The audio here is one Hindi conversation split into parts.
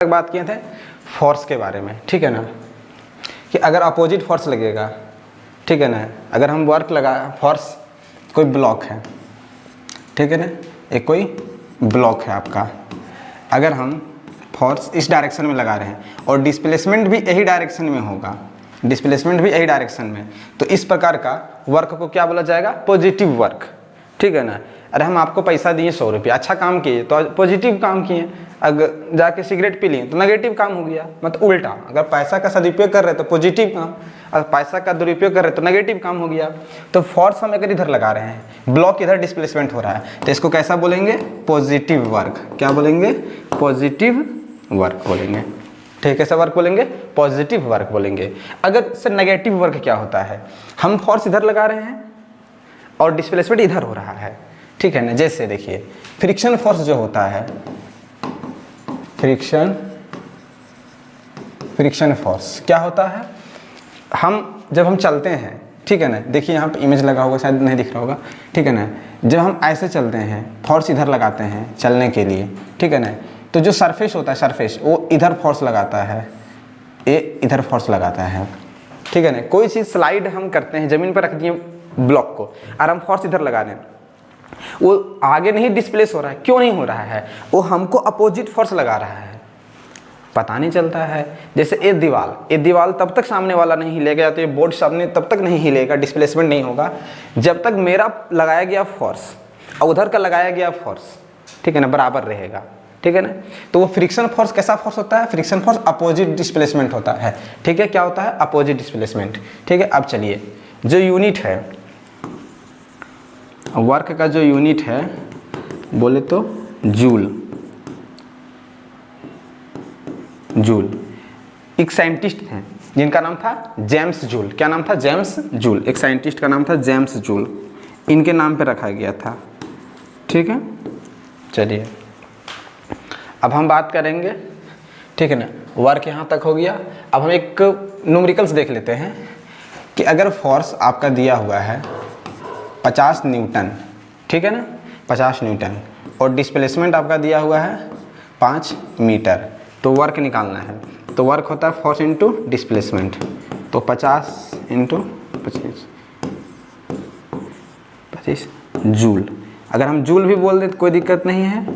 बात किए थे फोर्स के बारे में, ठीक है ना, कि अगर अपोजिट फोर्स लगेगा, ठीक है ना, अगर हम वर्क लगा फोर्स, कोई ब्लॉक है, ठीक है ना, एक कोई ब्लॉक है आपका, अगर हम फोर्स इस डायरेक्शन में लगा रहे हैं और डिस्प्लेसमेंट भी यही डायरेक्शन में होगा, डिस्प्लेसमेंट भी यही डायरेक्शन में, तो इस प्रकार का वर्क को क्या बोला जाएगा? पॉजिटिव वर्क, ठीक है ना। अरे हम आपको पैसा दिए 100 रुपया, अच्छा काम किए तो पॉजिटिव काम किए, अगर जाके सिगरेट पी लिए तो नेगेटिव काम हो गया, मतलब उल्टा। अगर पैसा का सदुपयोग कर रहे तो पॉजिटिव काम, अगर पैसा का दुरुपयोग कर रहे तो नेगेटिव काम हो गया। तो फोर्स हम अगर इधर लगा रहे हैं, ब्लॉक इधर डिस्प्लेसमेंट हो रहा है, तो इसको कैसा बोलेंगे? Positive work. क्या बोलेंगे? पॉजिटिव वर्क बोलेंगे, ठीक है। कैसा वर्क बोलेंगे? पॉजिटिव वर्क बोलेंगे। अगर सर नेगेटिव वर्क क्या होता है? हम फोर्स इधर लगा रहे हैं और डिस्प्लेसमेंट इधर हो रहा है, ठीक है ना। जैसे देखिए फ्रिक्शन फोर्स जो होता है, फ्रिक्शन फोर्स क्या होता है? जब हम चलते हैं, ठीक है ना, देखिए यहाँ पे इमेज लगा होगा, शायद नहीं दिख रहा होगा, ठीक है ना। जब हम ऐसे चलते हैं, फोर्स इधर लगाते हैं चलने के लिए, ठीक है ना, तो जो सरफेस होता है, सरफेस वो इधर फोर्स लगाता है, ये इधर फोर्स लगाता है, ठीक है ना। कोई चीज़ स्लाइड हम करते हैं, ज़मीन पर रख दिए ब्लॉक को और हम फोर्स इधर लगा दें, वो आगे नहीं डिस्प्लेस हो रहा है। क्यों नहीं हो रहा है? वो हमको अपोजिट फोर्स लगा रहा है, पता नहीं चलता है। जैसे ये दीवार तब तक सामने वाला नहीं हिलेगा, या तो ये बोर्ड सामने तब तक नहीं हिलेगा, डिस्प्लेसमेंट नहीं होगा जब तक मेरा लगाया गया फोर्स और उधर का लगाया गया फोर्स, ठीक है ना, बराबर रहेगा, ठीक है ना। तो वो फ्रिक्शन फोर्स कैसा फोर्स होता है? फ्रिक्शन फोर्स अपोजिट डिस्प्लेसमेंट होता है, ठीक है। क्या होता है? अपोजिट डिस्प्लेसमेंट, ठीक है। अब चलिए, जो यूनिट है वर्क का, जो यूनिट है बोले तो जूल। एक साइंटिस्ट हैं जिनका नाम था जेम्स जूल। क्या नाम था? James joule. एक साइंटिस्ट का नाम था जेम्स जूल, इनके नाम पे रखा गया था, ठीक है। चलिए अब हम बात करेंगे, ठीक है ना, वर्क यहाँ तक हो गया। अब हम एक न्यूमेरिकल्स देख लेते हैं कि अगर फोर्स आपका दिया हुआ है 50 न्यूटन, ठीक है ना, 50 न्यूटन, और डिस्प्लेसमेंट आपका दिया हुआ है 5 मीटर, तो वर्क निकालना है। तो वर्क होता है फोर्स इंटू डिस्प्लेसमेंट, तो 50 इंटू 25 जूल। अगर हम जूल भी बोल दे तो कोई दिक्कत नहीं है,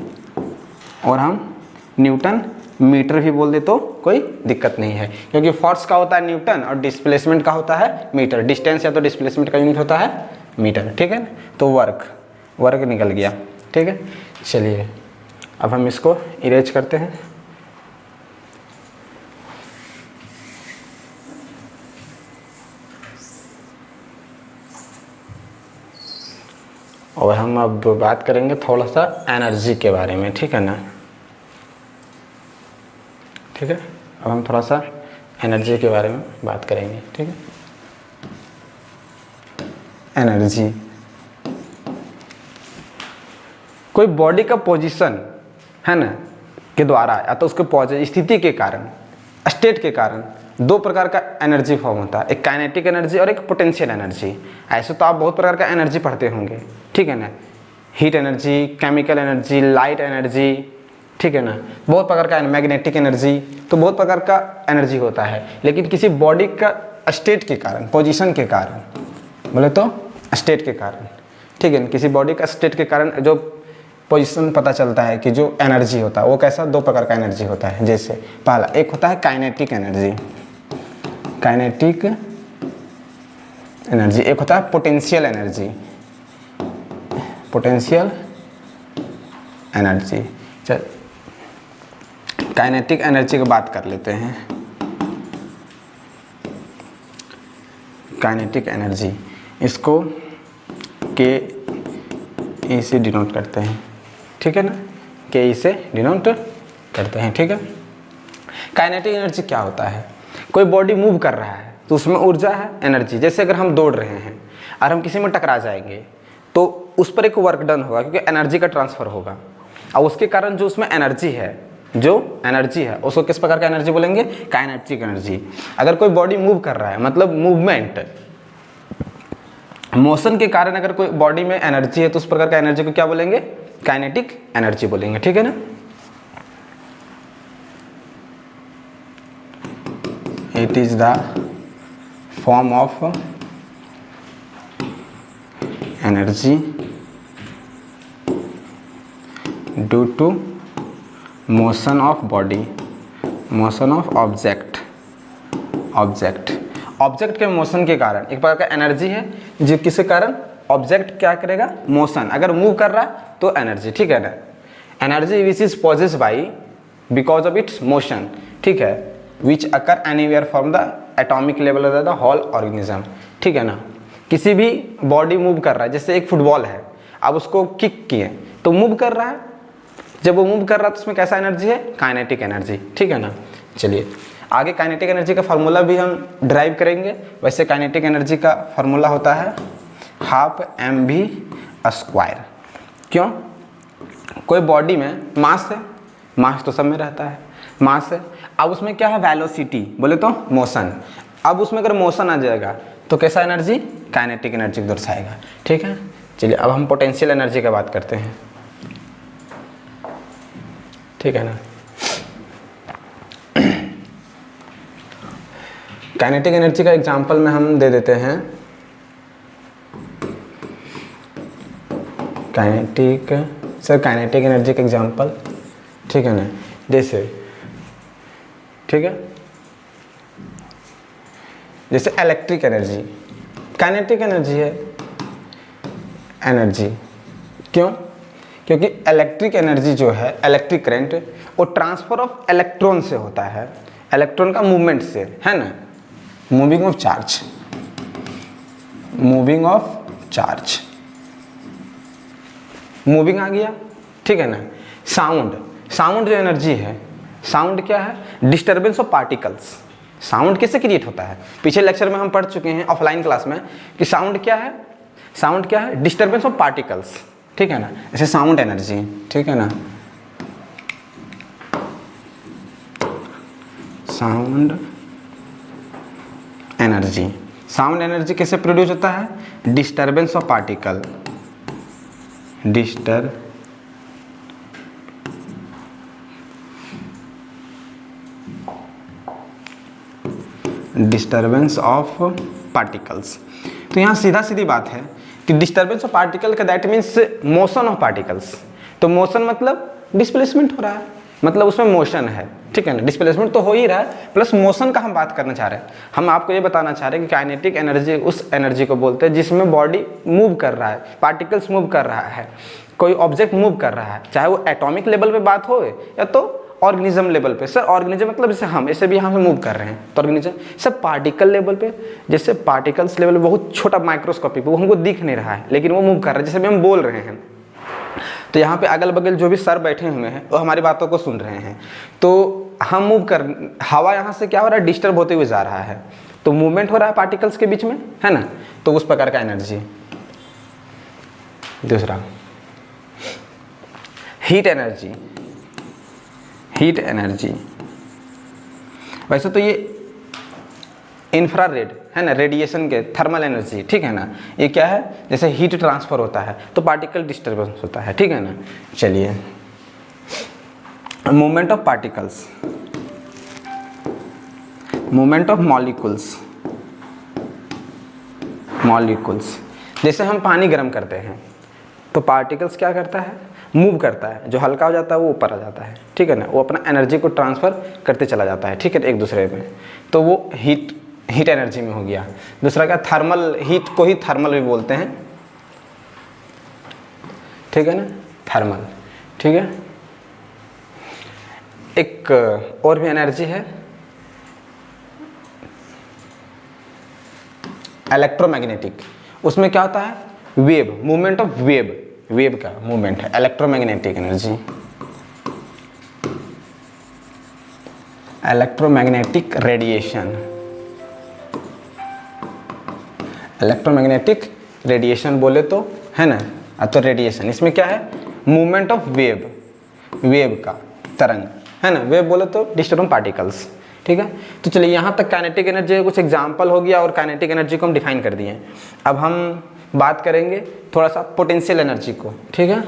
और हम न्यूटन मीटर भी बोल दे तो कोई दिक्कत नहीं है, क्योंकि फोर्स का होता है न्यूटन और डिस्प्लेसमेंट का होता है मीटर। डिस्टेंस या तो डिस्प्लेसमेंट का यूनिट होता है मीटर, ठीक है। तो वर्क निकल गया, ठीक है। चलिए अब हम इसको इरेज करते हैं। और हम अब बात करेंगे थोड़ा सा एनर्जी के बारे में, ठीक है ना, ठीक है। अब हम थोड़ा सा एनर्जी के बारे में बात करेंगे, ठीक है। एनर्जी कोई बॉडी का पोजीशन है ना के द्वारा, या तो उसके स्थिति के कारण, स्टेट के कारण, दो प्रकार का एनर्जी फॉर्म होता है, एक काइनेटिक एनर्जी और एक पोटेंशियल एनर्जी। ऐसे तो आप बहुत प्रकार का एनर्जी पढ़ते होंगे, ठीक है ना, heat energy, chemical energy, light energy, ठीक है ना, बहुत प्रकार का मैग्नेटिक एनर्जी, तो बहुत प्रकार का एनर्जी होता है। लेकिन किसी बॉडी का स्टेट के कारण, पोजीशन के कारण, बोले तो स्टेट के कारण, ठीक है, किसी बॉडी का स्टेट के कारण जो पोजीशन पता चलता है कि जो एनर्जी होता है वो कैसा, दो प्रकार का एनर्जी होता है। जैसे पहला एक होता है काइनेटिक एनर्जी, एक होता है पोटेंशियल एनर्जी, चल काइनेटिक एनर्जी की बात कर लेते हैं। काइनेटिक एनर्जी, इसको के ई से डिनोट करते हैं, ठीक है ना, के ई से डिनोट करते हैं, ठीक है। काइनेटिक एनर्जी क्या होता है? कोई बॉडी मूव कर रहा है तो उसमें ऊर्जा है, एनर्जी। जैसे अगर हम दौड़ रहे हैं और हम किसी में टकरा जाएंगे तो उस पर एक वर्क डन होगा, क्योंकि एनर्जी का ट्रांसफर होगा, और उसके कारण जो उसमें एनर्जी है, उसको किस प्रकार का एनर्जी बोलेंगे? Kinetic energy. अगर कोई बॉडी मूव कर रहा है, मतलब मूवमेंट, मोशन के कारण अगर कोई बॉडी में एनर्जी है, तो उस प्रकार का एनर्जी को क्या बोलेंगे? काइनेटिक एनर्जी बोलेंगे, ठीक है ना। It is the form of energy due to motion of body, motion of object, object के मोशन के कारण एक प्रकार का एनर्जी है जो किसके कारण, ऑब्जेक्ट क्या करेगा, मोशन, अगर मूव कर रहा है तो एनर्जी, ठीक है ना। Energy which is possessed by because of its motion, ठीक है, which occur anywhere from the atomic level of the whole organism, ठीक है ना। किसी भी बॉडी मूव कर रहा है, जैसे एक फुटबॉल है, आप उसको किक किए तो मूव कर रहा है, जब वो मूव कर रहा है तो उसमें कैसा एनर्जी है, काइनेटिक एनर्जी, ठीक है ना। चलिए आगे काइनेटिक एनर्जी का फार्मूला भी हम ड्राइव करेंगे। वैसे काइनेटिक एनर्जी का फार्मूला होता है हाफ mv²। क्यों, कोई बॉडी में मास है, मास तो सब में रहता है, मास है, अब उसमें क्या है, वेलोसिटी, बोले तो मोशन। अब उसमें अगर मोशन आ जाएगा तो कैसा एनर्जी, काइनेटिक एनर्जी को दर्शाएगा, ठीक है। चलिए अब हम पोटेंशियल एनर्जी की बात करते हैं, ठीक है ना। काइनेटिक एनर्जी का एग्जांपल में हम दे देते हैं, काइनेटिक एनर्जी का एग्जांपल, ठीक है ना, जैसे, ठीक है, जैसे इलेक्ट्रिक एनर्जी काइनेटिक एनर्जी है, एनर्जी क्यों, क्योंकि इलेक्ट्रिक एनर्जी जो है, इलेक्ट्रिक करंट, वो ट्रांसफर ऑफ इलेक्ट्रॉन से होता है, इलेक्ट्रॉन का मूवमेंट से, है ना, moving of charge, moving of charge, moving आ गया, ठीक है ना। साउंड जो एनर्जी है, साउंड क्या है, डिस्टर्बेंस ऑफ पार्टिकल्स। साउंड किससे क्रिएट होता है, पिछले लेक्चर में हम पढ़ चुके हैं ऑफलाइन क्लास में कि साउंड क्या है, साउंड क्या है, डिस्टर्बेंस ऑफ पार्टिकल्स, ठीक है ना। ऐसे साउंड एनर्जी, ठीक है ना, साउंड एनर्जी कैसे प्रोड्यूस होता है, disturbance of particle, disturbance of particles. तो यहाँ सीधा सीधी बात है कि डिस्टर्बेंस ऑफ पार्टिकल का that means motion of particles. तो मोशन मतलब डिस्प्लेसमेंट हो रहा है, मतलब उसमें मोशन है, ठीक है ना। डिस्प्लेसमेंट तो हो ही रहा है, प्लस मोशन का हम बात करना चाह रहे हैं। हम आपको ये बताना चाह रहे हैं कि काइनेटिक एनर्जी उस एनर्जी को बोलते हैं जिसमें बॉडी मूव कर रहा है, पार्टिकल्स मूव कर रहा है, कोई ऑब्जेक्ट मूव कर रहा है, चाहे वो एटॉमिक लेवल पे बात हो या तो ऑर्गेनिज्म लेवल पे। सर ऑर्गेनिज्म मतलब जैसे हम ऐसे भी यहाँ से मूव कर रहे हैं, तो ऑर्गेनिज्म सब पार्टिकल लेवल पे, जैसे पार्टिकल्स लेवल पे बहुत छोटा माइक्रोस्कोपिक, वो हमको दिख नहीं रहा है लेकिन वो मूव कर रहा है, जैसे भी हम बोल रहे हैं। तो यहाँ पे अगल बगल जो भी सर बैठे हुए हैं वो हमारी बातों को सुन रहे हैं, तो हम मूव कर, हवा यहाँ से क्या हो रहा है, डिस्टर्ब होते हुए जा रहा है, तो मूवमेंट हो रहा है पार्टिकल्स के बीच में, है ना। तो उस प्रकार का एनर्जी। दूसरा हीट एनर्जी, वैसे तो ये इंफ्रारेड है ना, रेडिएशन के, थर्मल एनर्जी, ठीक है ना। ये क्या है, जैसे हीट ट्रांसफर होता है तो पार्टिकल डिस्टर्बेंस होता है, ठीक है ना। चलिए movement of particles, movement of molecules, जैसे हम पानी गर्म करते हैं तो पार्टिकल्स क्या करता है, मूव करता है, जो हल्का हो जाता है वो ऊपर आ जाता है, ठीक है ना, वो अपना एनर्जी को ट्रांसफ़र करते चला जाता है, ठीक है, एक दूसरे में, तो वो हीट एनर्जी में हो गया। दूसरा क्या, थर्मल, हीट को ही थर्मल भी बोलते हैं, ठीक है ना, थर्मल, ठीक है। एक और भी एनर्जी है इलेक्ट्रोमैग्नेटिक, उसमें क्या होता है, वेव, मूवमेंट ऑफ वेव का मूवमेंट है इलेक्ट्रोमैग्नेटिक एनर्जी, इलेक्ट्रोमैग्नेटिक रेडिएशन बोले तो, है ना, तो रेडिएशन, इसमें क्या है, मूवमेंट ऑफ वेव का तरंग, है ना, वेव बोले तो डिस्टर्ब पार्टिकल्स, ठीक है। तो चलिए यहाँ तक काइनेटिक एनर्जी कुछ एग्जाम्पल हो गया और काइनेटिक एनर्जी को हम डिफाइन कर दिए। अब हम बात करेंगे थोड़ा सा पोटेंशियल एनर्जी को, ठीक है,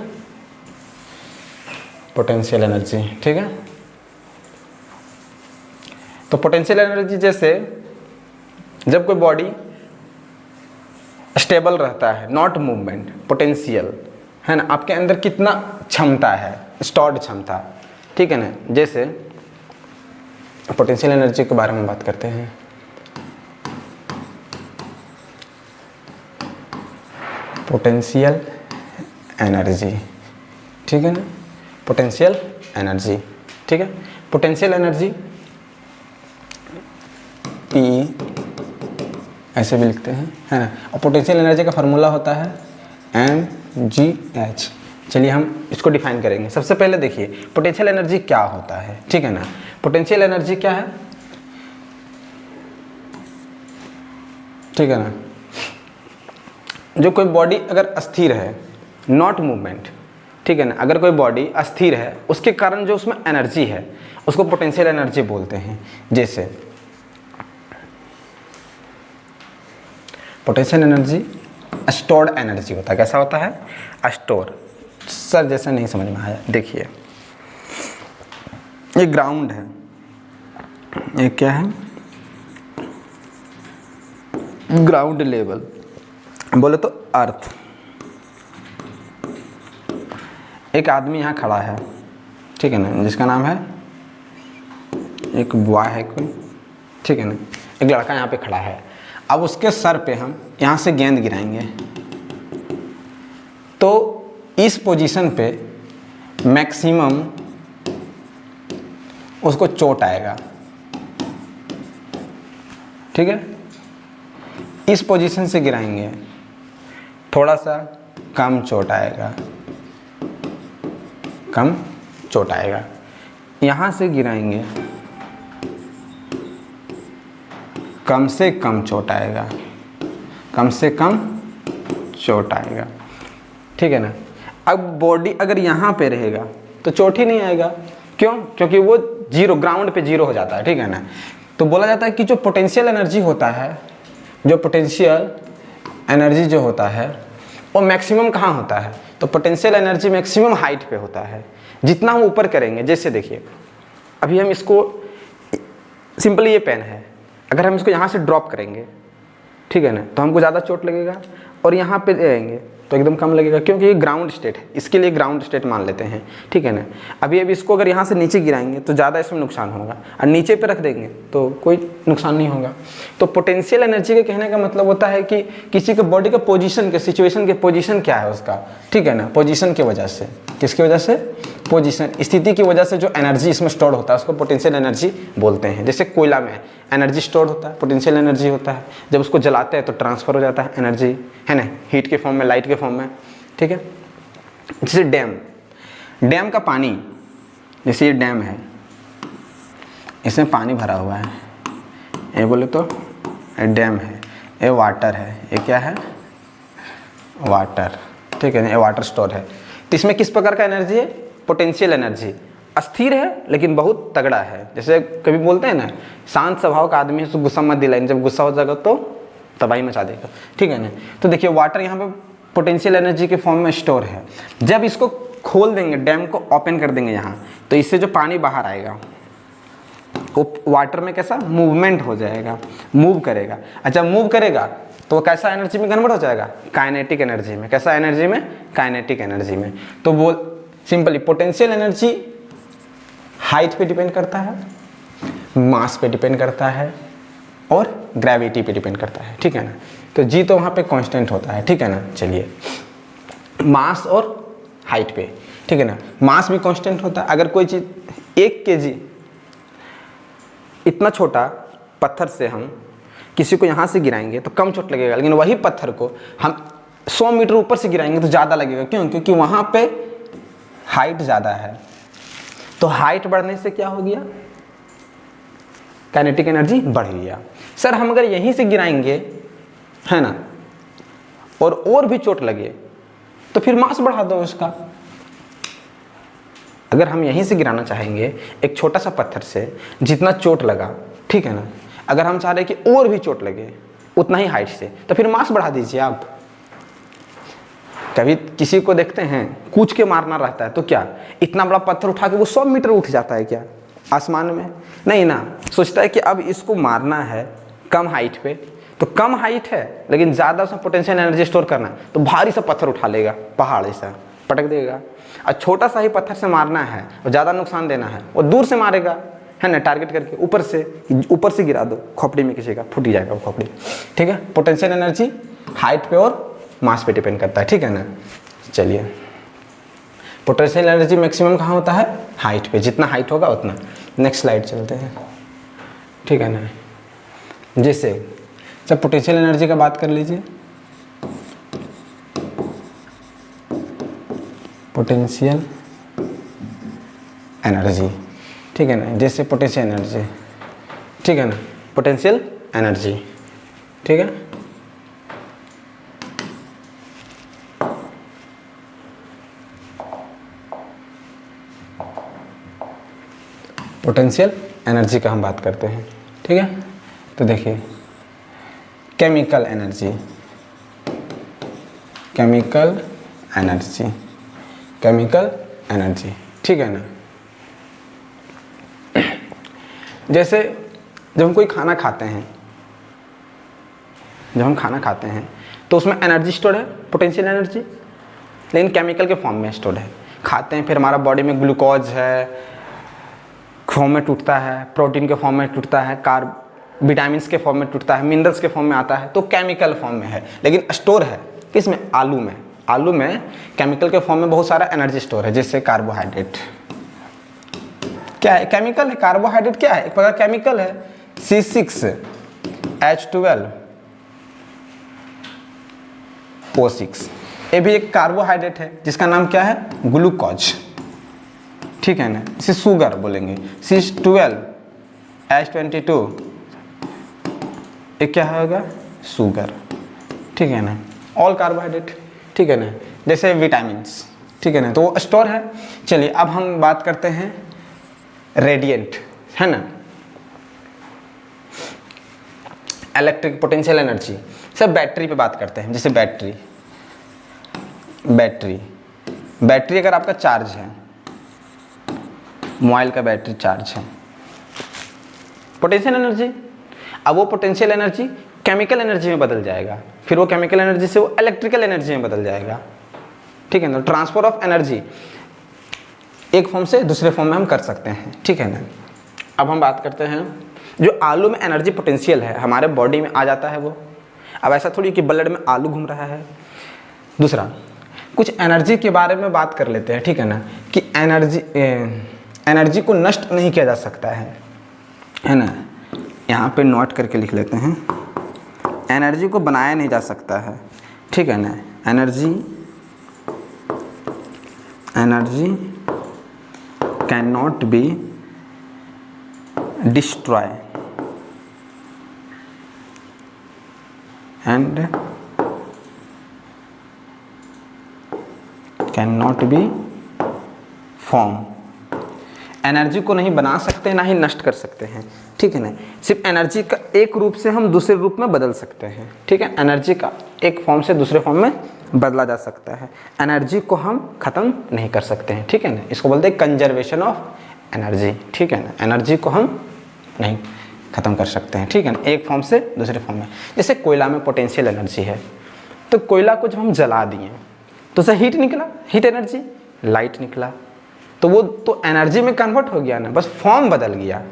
पोटेंशियल एनर्जी, ठीक है। तो पोटेंशियल एनर्जी जैसे जब कोई बॉडी स्टेबल रहता है, नॉट मूवमेंट, पोटेंशियल है ना, आपके अंदर कितना क्षमता है, स्टोर्ड क्षमता, ठीक है ना। जैसे पोटेंशियल एनर्जी के बारे में बात करते हैं। पोटेंशियल एनर्जी, ठीक है ना, पोटेंशियल एनर्जी, ठीक है। पोटेंशियल एनर्जी P ऐसे भी लिखते हैं, है ना। और पोटेंशियल एनर्जी का फार्मूला होता है mgh। चलिए हम इसको डिफाइन करेंगे। सबसे पहले देखिए पोटेंशियल एनर्जी क्या होता है, ठीक है ना। पोटेंशियल एनर्जी क्या है, ठीक है ना, जो कोई बॉडी अगर अस्थिर है, नॉट मूवमेंट, ठीक है ना, अगर कोई बॉडी अस्थिर है उसके कारण जो उसमें एनर्जी है उसको पोटेंशियल एनर्जी बोलते हैं। जैसे पोटेंशियल एनर्जी स्टोर्ड एनर्जी होता है। कैसा होता है, स्टोर। सर जैसा नहीं समझ में आया, देखिए ये ग्राउंड है, ये क्या है, ग्राउंड लेवल, बोले तो अर्थ। एक आदमी यहाँ खड़ा है, ठीक है ना, जिसका नाम है, एक बॉय है कोई, ठीक है ना, एक लड़का यहाँ पे खड़ा है। अब उसके सर पे हम यहाँ से गेंद गिराएंगे तो इस पोजीशन पे मैक्सिमम उसको चोट आएगा, ठीक है। इस पोजीशन से गिराएंगे थोड़ा सा कम चोट आएगा, कम चोट आएगा। यहाँ से गिराएंगे कम से कम चोट आएगा, कम से कम चोट आएगा, ठीक है ना। अब बॉडी अगर यहाँ पे रहेगा तो चोट ही नहीं आएगा, क्यों, क्योंकि वो जीरो, ग्राउंड पे जीरो हो जाता है, ठीक है ना। तो बोला जाता है कि जो पोटेंशियल एनर्जी होता है, जो पोटेंशियल एनर्जी जो होता है वो मैक्सिमम कहाँ होता है, तो पोटेंशियल एनर्जी मैक्सिमम हाइट पे होता है। जितना हम ऊपर करेंगे, जैसे देखिए अभी हम इसको, सिंपली ये पेन है, अगर हम इसको यहाँ से ड्रॉप करेंगे, ठीक है ना, तो हमको ज़्यादा चोट लगेगा, और यहाँ पे रहेंगे तो एकदम कम लगेगा, क्योंकि ये ग्राउंड स्टेट है, इसके लिए ग्राउंड स्टेट मान लेते हैं, ठीक है ना। अभी इसको अगर यहाँ से नीचे गिराएंगे तो ज़्यादा इसमें नुकसान होगा, और नीचे पे रख देंगे तो कोई नुकसान नहीं होगा। तो पोटेंशियल एनर्जी के कहने का मतलब होता है कि किसी के बॉडी के पोजीशन के, सिचुएशन के पोजीशन क्या है उसका, ठीक है ना, पोजीशन की वजह से, किसकी वजह से, पोजीशन, स्थिति की वजह से जो एनर्जी इसमें स्टोर होता है उसको पोटेंशियल एनर्जी बोलते हैं। जैसे कोयला में एनर्जी स्टोर होता है, पोटेंशियल एनर्जी होता है, जब उसको जलाते हैं तो ट्रांसफर हो जाता है एनर्जी, है ना, हीट के फॉर्म में, लाइट के फॉर्म में, ठीक है। जैसे डैम, डैम का पानी, जैसे ये डैम है, इसमें पानी भरा हुआ है, ये बोले तो डैम है, ये वाटर है, ये क्या है, वाटर, ठीक है ना, ये वाटर स्टोर है। तो इसमें किस प्रकार का एनर्जी है, पोटेंशियल एनर्जी, अस्थिर है लेकिन बहुत तगड़ा है। जैसे कभी बोलते हैं ना, शांत स्वभाव का आदमी है तो गुस्सा मत दिलाएं, जब गुस्सा हो जाएगा तो तबाही मचा देगा, ठीक है ना। तो देखिए वाटर यहाँ पे पोटेंशियल एनर्जी के फॉर्म में स्टोर है। जब इसको खोल देंगे, डैम को ओपन कर देंगे यहाँ, तो इससे जो पानी बाहर आएगा वो वाटर में कैसा मूवमेंट हो जाएगा, मूव करेगा। अच्छा, मूव करेगा तो वो कैसा एनर्जी में कन्वर्ट हो जाएगा, काइनेटिक एनर्जी में। कैसा एनर्जी में, काइनेटिक एनर्जी में। तो वो सिंपली पोटेंशियल एनर्जी हाइट पे डिपेंड करता है, मास पे डिपेंड करता है, और ग्रेविटी पे डिपेंड करता है, ठीक है ना। तो जी तो वहाँ पे कांस्टेंट होता है, ठीक है ना। चलिए मास और हाइट पे, ठीक है ना, मास भी कांस्टेंट होता है। अगर कोई चीज़ 1 kg, इतना छोटा पत्थर से हम किसी को यहाँ से गिराएंगे तो कम चोट लगेगा, लेकिन वही पत्थर को हम 100 मीटर ऊपर से गिराएंगे तो ज़्यादा लगेगा। क्यों, क्योंकि वहाँ पे हाइट ज़्यादा है। तो हाइट बढ़ने से क्या हो गया, काइनेटिक एनर्जी बढ़ गया। सर हम अगर यहीं से गिराएंगे, है ना, और भी चोट लगे तो फिर मास बढ़ा दो उसका। अगर हम यहीं से गिराना चाहेंगे एक छोटा सा पत्थर से, जितना चोट लगा, ठीक है ना, अगर हम चाह रहे कि और भी चोट लगे उतना ही हाइट से, तो फिर मास बढ़ा दीजिए आप। कभी किसी को देखते हैं कूच के मारना रहता है तो क्या इतना बड़ा पत्थर उठा के वो 100 मीटर उठ जाता है क्या, आसमान में नहीं ना, सोचता है कि अब इसको मारना है कम हाइट पे, तो कम हाइट है लेकिन ज़्यादा उसमें पोटेंशियल एनर्जी स्टोर करना है, तो भारी सा पत्थर उठा लेगा, पहाड़ ऐसा पटक देगा। और छोटा सा ही पत्थर से मारना है और ज़्यादा नुकसान देना है, वो दूर से मारेगा, है ना, टारगेट करके ऊपर से गिरा दो खोपड़ी में किसी का, फूट जाएगा वो खोपड़ी। ठीक है, पोटेंशियल एनर्जी हाइट पे और मास पे डिपेंड करता है। ठीक है ना, चलिए पोटेंशियल एनर्जी मैक्सिमम कहाँ होता है? हाइट पे, जितना हाइट होगा उतना। नेक्स्ट स्लाइड चलते हैं। ठीक है ना, जैसे जब पोटेंशियल एनर्जी का बात कर लीजिए, पोटेंशियल एनर्जी, ठीक है ना, जैसे पोटेंशियल एनर्जी, ठीक है ना, पोटेंशियल एनर्जी, ठीक है, पोटेंशियल एनर्जी का हम बात करते हैं। ठीक है, तो देखिए chemical energy, chemical energy, chemical energy, ठीक है ना। जैसे जब हम कोई खाना खाते हैं, जब हम खाना खाते हैं तो उसमें एनर्जी स्टोर है, पोटेंशियल एनर्जी, लेकिन केमिकल के फॉर्म में स्टोर है। खाते हैं फिर हमारा बॉडी में ग्लूकोज है, फॉर्म में टूटता है, प्रोटीन के फॉर्म में टूटता है, विटामिन के फॉर्म में टूटता है, मिनरल्स के फॉर्म में आता है, तो केमिकल फॉर्म में है। लेकिन स्टोर है किसमें? आलू में। आलू में केमिकल के फॉर्म में बहुत सारा एनर्जी स्टोर है, जैसे कार्बोहाइड्रेट। क्या है? केमिकल है। कार्बोहाइड्रेट क्या है? एक प्रकार केमिकल है। C6H12O6, ये भी एक कार्बोहाइड्रेट है जिसका नाम क्या है? ग्लूकोज। ठीक है ना, इसे शुगर बोलेंगे। C12H22, ये क्या होगा? शुगर। ठीक है ना, ऑल कार्बोहाइड्रेट। ठीक है ना, जैसे विटामिन्स। ठीक है ना, तो वो स्टोर है। चलिए अब हम बात करते हैं रेडिएंट, है ना, इलेक्ट्रिक पोटेंशियल एनर्जी। सब बैटरी पे बात करते हैं। जैसे बैटरी, बैटरी अगर आपका चार्ज है, मोबाइल का बैटरी चार्ज है, पोटेंशियल एनर्जी, अब वो पोटेंशियल एनर्जी केमिकल एनर्जी में बदल जाएगा, फिर वो केमिकल एनर्जी से वो इलेक्ट्रिकल एनर्जी में बदल जाएगा। ठीक है ना, ट्रांसफर ऑफ एनर्जी एक फॉर्म से दूसरे फॉर्म में हम कर सकते हैं। ठीक है ना, अब हम बात करते हैं जो आलू में एनर्जी पोटेंशियल है हमारे बॉडी में आ जाता है वो। अब ऐसा थोड़ी कि ब्लड में आलू घूम रहा है। दूसरा, कुछ एनर्जी के बारे में बात कर लेते हैं। ठीक है ना, कि एनर्जी को नष्ट नहीं किया जा सकता है ना, यहाँ पे नोट करके लिख लेते हैं। एनर्जी को बनाया नहीं जा सकता है। ठीक है ना, energy can not be destroy and can not be form. Energy को नहीं बना सकते, ना ही नष्ट कर सकते हैं। ठीक है ना, सिर्फ एनर्जी का एक रूप से हम दूसरे रूप में बदल सकते हैं। ठीक है, एनर्जी का एक फॉर्म से दूसरे फॉर्म में बदला जा सकता है। एनर्जी को हम ख़त्म नहीं कर सकते हैं। ठीक है ना, इसको बोलते हैं कंजर्वेशन ऑफ एनर्जी। ठीक है ना, एनर्जी को हम नहीं ख़त्म कर सकते हैं। ठीक है ना, एक फॉर्म से दूसरे फॉर्म में। जैसे कोयला में पोटेंशियल एनर्जी है, तो कोयला को जब हम जला दिए तो उसे हीट निकला, हीट एनर्जी, लाइट निकला, तो वो तो एनर्जी में कन्वर्ट हो गया ना, बस फॉर्म बदल गया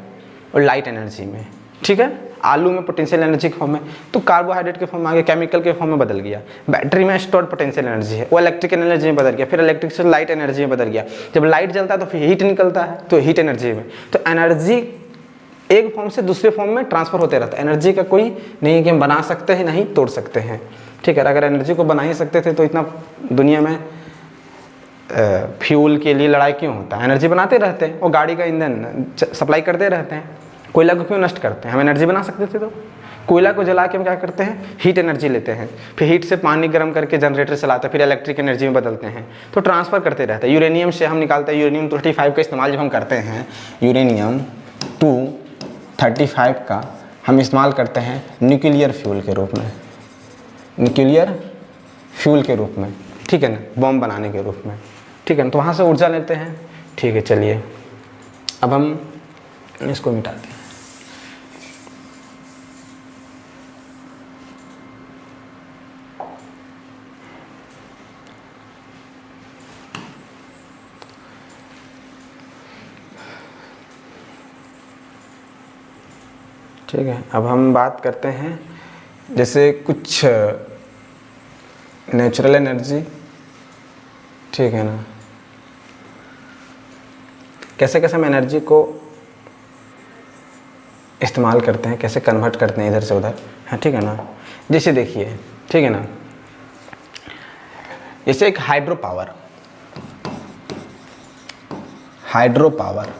और लाइट एनर्जी में। ठीक है, आलू में पोटेंशियल एनर्जी के फॉर्म में, तो कार्बोहाइड्रेट के फॉर्म में आ गया, केमिकल के फॉर्म में बदल गया। बैटरी में स्टोर्ड पोटेंशियल एनर्जी है, वो इलेक्ट्रिकल एनर्जी में बदल गया, फिर इलेक्ट्रिक से लाइट एनर्जी में बदल गया। जब लाइट जलता है तो फिर हीट निकलता है, तो हीट एनर्जी में। तो एनर्जी एक फॉर्म से दूसरे फॉर्म में ट्रांसफर होते रहता है। एनर्जी का कोई नहीं कि हम बना सकते हैं, नहीं तोड़ सकते हैं। ठीक है, अगर एनर्जी को बना ही सकते थे तो इतना दुनिया में फ्यूल के लिए लड़ाई क्यों होता है? एनर्जी बनाते रहते हैं और गाड़ी का ईंधन सप्लाई करते रहते हैं। कोयला को क्यों नष्ट करते हैं? हम एनर्जी बना सकते थे। तो कोयला को जला के हम क्या करते हैं? हीट एनर्जी लेते हैं, फिर हीट से पानी गर्म करके जनरेटर चलाते हैं, फिर इलेक्ट्रिक एनर्जी में बदलते हैं, तो ट्रांसफ़र करते रहते हैं। यूरेनियम से हम निकालते हैं, यूरेनियम 235 का इस्तेमाल जब हम करते हैं, यूरेनियम 235 का हम इस्तेमाल करते हैं न्यूक्लियर फ्यूल के रूप में, न्यूक्लियर फ्यूल के रूप में। ठीक है ना, बम बनाने के रूप में। ठीक है ना, तो वहाँ से ऊर्जा लेते हैं। ठीक है, चलिए अब हम इसको मिटाते हैं। ठीक है, अब हम बात करते हैं जैसे कुछ नेचुरल एनर्जी, ठीक है ना, कैसे कैसे हम एनर्जी को इस्तेमाल करते हैं, कैसे कन्वर्ट करते हैं इधर से उधर, हाँ ठीक है ना। जैसे देखिए, ठीक है ना, जैसे एक हाइड्रो पावर,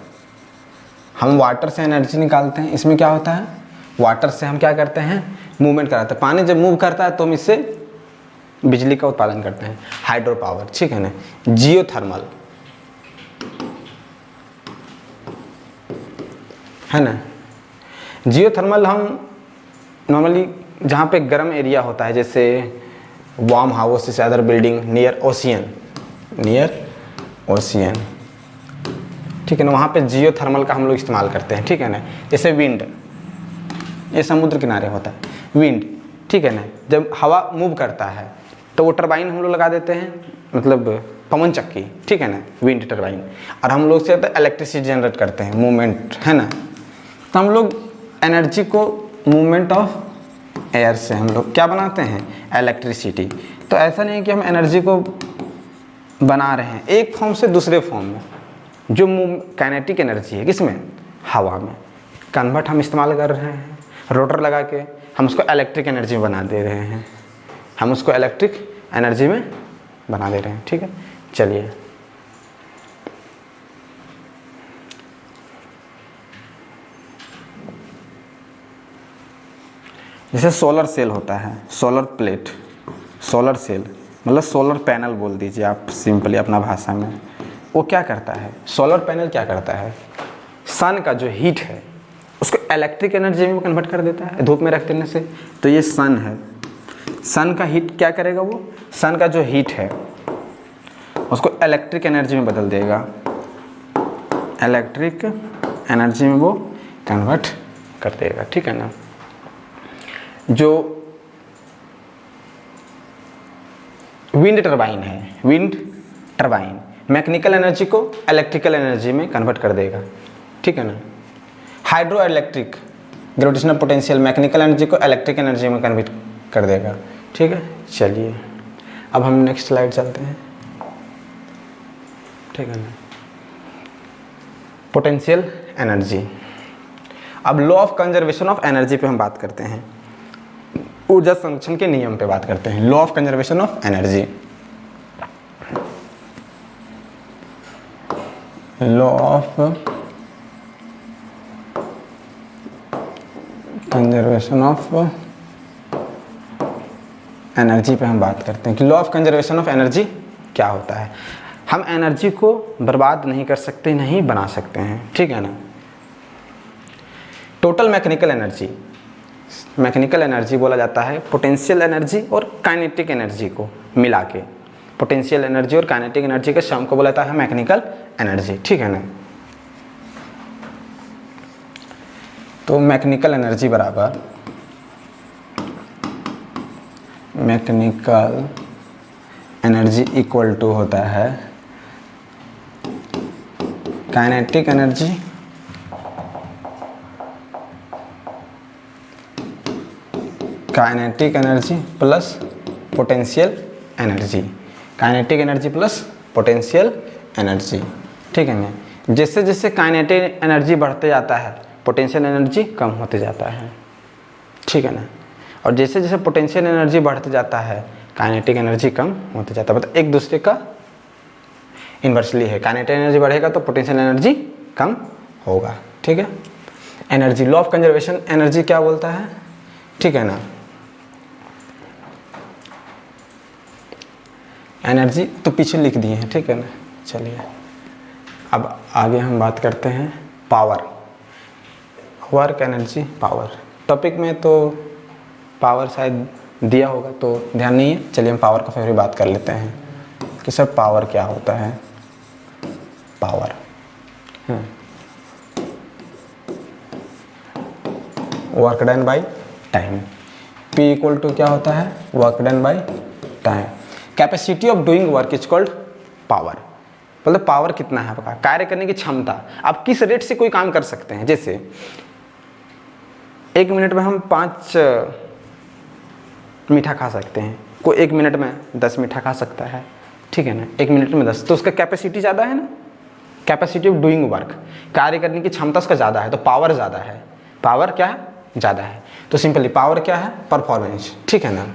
हम वाटर से एनर्जी निकालते हैं। इसमें क्या होता है, वाटर से हम क्या करते हैं, मूवमेंट कराते हैं। पानी जब मूव करता है तो हम इससे बिजली का उत्पादन करते हैं, हाइड्रो पावर, ठीक है ना। जियोथर्मल है ना, जियोथर्मल हम नॉर्मली जहाँ पे गर्म एरिया होता है, जैसे वार्म हाउस से अदर बिल्डिंग नियर ओशियन, ठीक है ना, वहाँ पे जियोथर्मल का हम लोग इस्तेमाल करते हैं, ठीक है ना। जैसे विंड, ये समुद्र किनारे होता है विंड, ठीक है ना, जब हवा मूव करता है तो वो टरबाइन हम लोग लगा देते हैं, मतलब पवन चक्की, ठीक है ना, विंड टरबाइन। और हम लोग से इलेक्ट्रिसिटी जनरेट करते हैं, मूवमेंट, है ना। तो हम लोग एनर्जी को मूवमेंट ऑफ एयर से हम लोग क्या बनाते हैं, इलेक्ट्रिसिटी। तो ऐसा नहीं कि हम एनर्जी को बना रहे हैं एक फॉर्म से दूसरे फॉर्म में, जो काइनेटिक एनर्जी है किसमें, हवा में, कन्वर्ट हम इस्तेमाल कर रहे हैं। रोटर लगा के हम उसको इलेक्ट्रिक एनर्जी में बना दे रहे हैं, हम उसको इलेक्ट्रिक एनर्जी में बना दे रहे हैं, ठीक है। चलिए, जैसे सोलर सेल होता है, सोलर प्लेट, सोलर सेल मतलब सोलर पैनल बोल दीजिए आप सिंपली अपना भाषा में। वो क्या करता है, सोलर पैनल क्या करता है, सन का जो हीट है उसको इलेक्ट्रिक एनर्जी में कन्वर्ट कर देता है धूप में रख देने से। तो ये सन है, सन का हीट क्या करेगा, वो सन का जो हीट है उसको इलेक्ट्रिक एनर्जी में बदल देगा, इलेक्ट्रिक एनर्जी में वो कन्वर्ट कर देगा, ठीक है ना। जो विंड टरबाइन है, विंड टरबाइन मैकेनिकल एनर्जी को इलेक्ट्रिकल एनर्जी में कन्वर्ट कर देगा, ठीक है ना। Hydro electric gravitational potential mechanical energy को इलेक्ट्रिक एनर्जी में कन्वर्ट कर देगा, ठीक है। चलिए, अब हम नेक्स्ट स्लाइड चलते हैं, ठीक है ना। पोटेंशियल एनर्जी, अब law of conservation of energy पे हम बात करते हैं, ऊर्जा संरक्षण के नियम पे बात करते हैं। Law of conservation of energy, law of conservation of energy पे हम बात करते हैं कि law of conservation of energy क्या होता है। हम एनर्जी को बर्बाद नहीं कर सकते, नहीं बना सकते हैं, ठीक है ना। Total mechanical energy, mechanical energy बोला जाता है पोटेंशियल एनर्जी और काइनेटिक एनर्जी को मिला के, पोटेंशियल एनर्जी और काइनेटिक एनर्जी के सम को बोला जाता है मैकेनिकल एनर्जी, ठीक है ना। तो मैकेनिकल एनर्जी बराबर मैकेनिकल एनर्जी इक्वल टू होता है kinetic energy plus potential energy, kinetic energy plus potential energy, ठीक है ना। जैसे जैसे काइनेटिक एनर्जी बढ़ते जाता है पोटेंशियल एनर्जी कम होते जाता है, ठीक है ना। और जैसे जैसे पोटेंशियल एनर्जी बढ़ते जाता है काइनेटिक एनर्जी कम होते जाता है, मतलब एक दूसरे का इन्वर्सली है। काइनेटिक एनर्जी बढ़ेगा तो पोटेंशियल एनर्जी कम होगा, ठीक है। Energy, law of conservation energy क्या बोलता है, ठीक है ना। एनर्जी तो पीछे लिख दिए हैं, ठीक है ना। चलिए, अब आगे हम बात करते हैं power, work energy power. Topic में तो पावर शायद दिया होगा तो ध्यान नहीं है। चलिए हम पावर का फिर भी बात कर लेते हैं कि सर पावर क्या होता है। Power work done by time. P equal to क्या होता है, work done by time. Capacity of doing work is called power, मतलब पावर कितना है आपका, कार्य करने की क्षमता, आप किस रेट से कोई काम कर सकते हैं। जैसे 1 मिनट में हम 5 मीठा खा सकते हैं, कोई 1 मिनट में 10 मीठा खा सकता है, ठीक है ना, 1 मिनट में 10, तो उसका कैपेसिटी ज़्यादा है ना, कैपेसिटी ऑफ डूइंग वर्क, कार्य करने की क्षमता उसका ज़्यादा है, तो पावर ज़्यादा है, पावर क्या है, ज़्यादा है। तो सिंपली पावर क्या है, परफॉर्मेंस, ठीक है ना,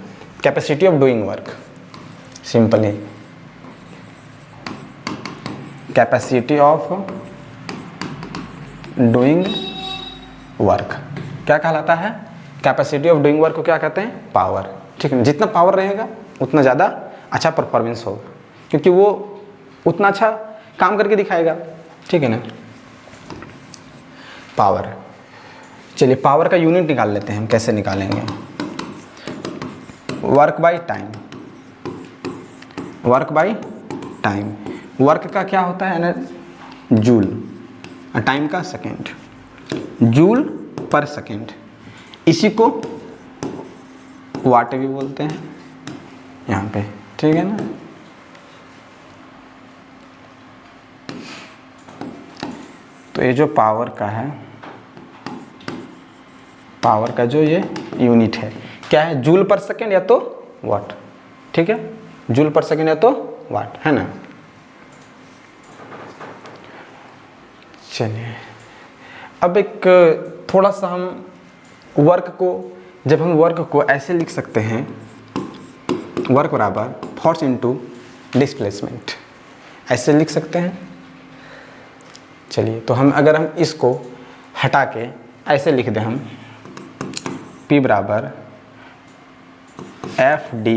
capacity of doing work, simply capacity of doing work क्या कहलाता है, कैपेसिटी ऑफ डूइंग वर्क को क्या कहते हैं, पावर, ठीक है ना। जितना पावर रहेगा उतना ज़्यादा अच्छा परफॉर्मेंस होगा, क्योंकि वो उतना अच्छा काम करके दिखाएगा, ठीक है ना। पावर, चलिए पावर का यूनिट निकाल लेते हैं हम, कैसे निकालेंगे, work by time, work by time, work का क्या होता है ना, जूल, टाइम का सेकेंड, जूल पर सेकेंड, इसी को वाट भी बोलते हैं यहाँ पे, ठीक है ना। तो ये जो पावर का है, पावर का जो ये यूनिट है क्या है, जूल पर सेकेंड या तो वाट, ठीक है, जूल पर सेकेंड या तो वाट, है ना। चलिए अब एक थोड़ा सा हम वर्क को, जब हम वर्क को ऐसे लिख सकते हैं, वर्क बराबर फोर्स इनटू डिस्प्लेसमेंट, ऐसे लिख सकते हैं। चलिए तो हम अगर हम इसको हटा के ऐसे लिख दें, हम P बराबर एफ डी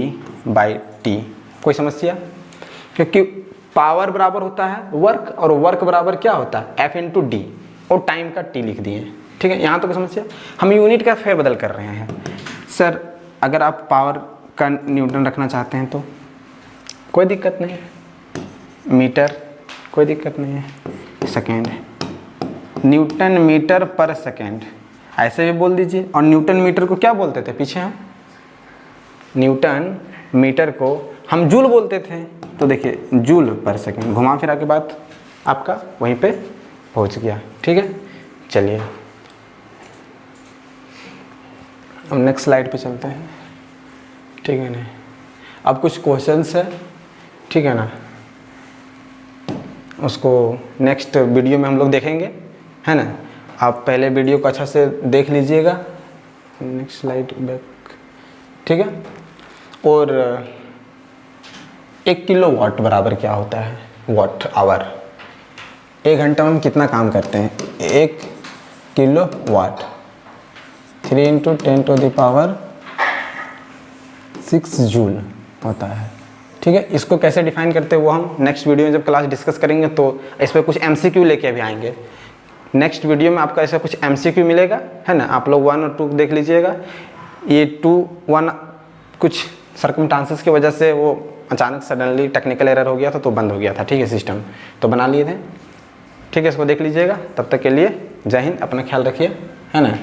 बाई टी, कोई समस्या, क्योंकि पावर बराबर होता है वर्क, और वर्क बराबर क्या होता है, एफ इंटू डी, और टाइम का टी लिख दिए, ठीक है। यहाँ तो कोई समस्या, हम यूनिट का फेरबदल कर रहे हैं। सर अगर आप पावर का न्यूटन रखना चाहते हैं तो कोई दिक्कत नहीं है, मीटर कोई दिक्कत नहीं है, सेकेंड, न्यूटन मीटर पर सेकेंड ऐसे भी बोल दीजिए। और न्यूटन मीटर को क्या बोलते थे पीछे, हम न्यूटन मीटर को हम जूल बोलते थे, तो देखिए जूल पर सेकेंड, घुमा फिरा के बात आपका वहीं पे पहुंच गया, ठीक है। चलिए अब नेक्स्ट स्लाइड पे चलते हैं, ठीक है ना। अब कुछ क्वेश्चंस है, ठीक है ना, उसको नेक्स्ट वीडियो में हम लोग देखेंगे, है ना। आप पहले वीडियो को अच्छा से देख लीजिएगा, नेक्स्ट स्लाइड बैक, ठीक है। और 1 किलो वाट बराबर क्या होता है, वाट आवर, 1 घंटा में हम कितना काम करते हैं, 1 किलो वाट, 3 × 10⁻6 जूल होता है, ठीक है। इसको कैसे डिफाइन करते हैं वो हम नेक्स्ट वीडियो में जब क्लास डिस्कस करेंगे, तो इस पर कुछ MCQ लेके अभी आएंगे। नेक्स्ट वीडियो में आपका ऐसा कुछ MCQ मिलेगा, है ना, आप लोग 1 और 2 देख लीजिएगा। ये 2, 1 कुछ सर्कमस्टांसेस की वजह से वो अचानक सडनली टेक्निकल एरर हो गया था, तो बंद हो गया था, ठीक है, सिस्टम, तो बना लिए थे, ठीक है। इसको देख लीजिएगा, तब तक के लिए जय हिंद, अपना ख्याल रखिए, है ना।